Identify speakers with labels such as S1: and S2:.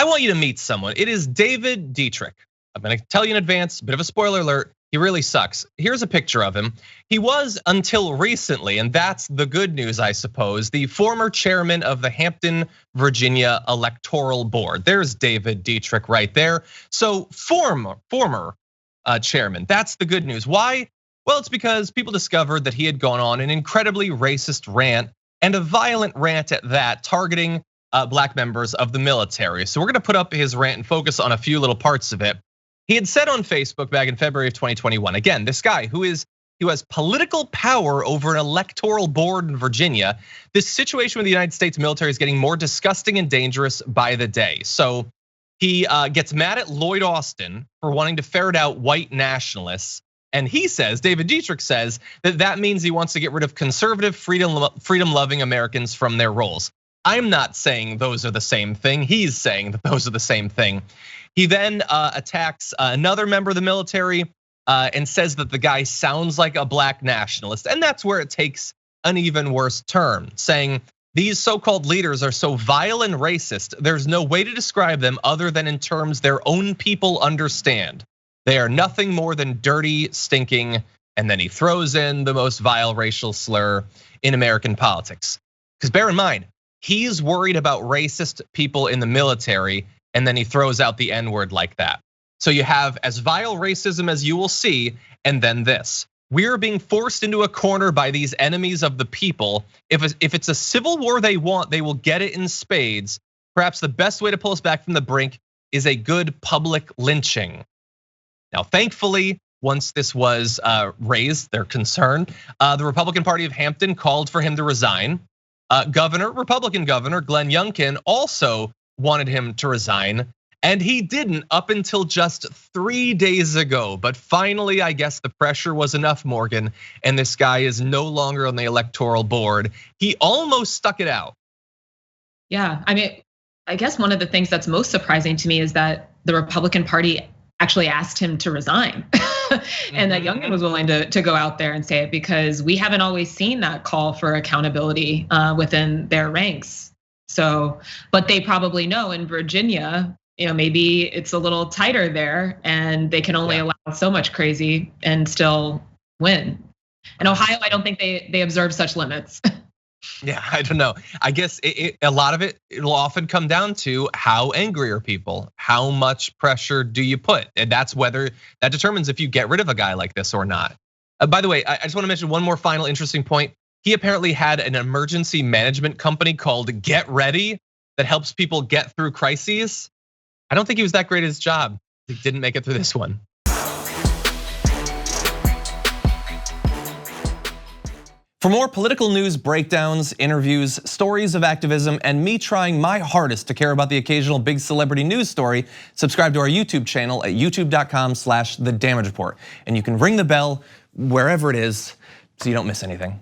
S1: I want you to meet someone. It is David Dietrich. I'm gonna tell you in advance, a bit of a spoiler alert. He really sucks. Here's a picture of him. He was, until recently, and that's the good news, I suppose, the former chairman of the Hampton, Virginia Electoral Board. There's David Dietrich right there. So former chairman, that's the good news. Why? Well, it's because people discovered that he had gone on an incredibly racist rant, and a violent rant at that, targeting black members of the military. So we're gonna put up his rant and focus on a few little parts of it. He had said on Facebook back in February of 2021, again, this guy who has political power over an electoral board in Virginia. This situation with the United States military is getting more disgusting and dangerous by the day. So he gets mad at Lloyd Austin for wanting to ferret out white nationalists. And he says, David Dietrich says, that means he wants to get rid of conservative, freedom-loving Americans from their roles. I'm not saying those are the same thing. He's saying that those are the same thing. He then attacks another member of the military and says that the guy sounds like a black nationalist. And that's where it takes an even worse turn, saying these so-called leaders are so vile and racist, there's no way to describe them other than in terms their own people understand. They are nothing more than dirty, stinking, and then he throws in the most vile racial slur in American politics. Because bear in mind, he's worried about racist people in the military, and then he throws out the N-word like that. So you have as vile racism as you will see, and then this. We're being forced into a corner by these enemies of the people. If it's a civil war they want, they will get it in spades. Perhaps the best way to pull us back from the brink is a good public lynching. Now, thankfully, once this was raised, their concern, the Republican Party of Hampton called for him to resign. Republican Governor Glenn Youngkin also wanted him to resign, and he didn't up until just 3 days ago. But finally, I guess the pressure was enough, Morgan, and this guy is no longer on the electoral board. He almost stuck it out.
S2: Yeah, I mean, I guess one of the things that's most surprising to me is that the Republican Party actually asked him to resign. And that Youngkin was willing to go out there and say it, because we haven't always seen that call for accountability within their ranks. So, but they probably know in Virginia, maybe it's a little tighter there, and they can only allow so much crazy and still win. In Ohio, I don't think they observe such limits.
S1: Yeah, I don't know. I guess a lot of it'll often come down to how angry are people? How much pressure do you put? And that's whether that determines if you get rid of a guy like this or not. By the way, I just want to mention one more final interesting point. He apparently had an emergency management company called Get Ready that helps people get through crises. I don't think he was that great at his job. He didn't make it through this one. For more political news breakdowns, interviews, stories of activism, and me trying my hardest to care about the occasional big celebrity news story, subscribe to our YouTube channel at youtube.com/The Damage Report. And you can ring the bell wherever it is so you don't miss anything.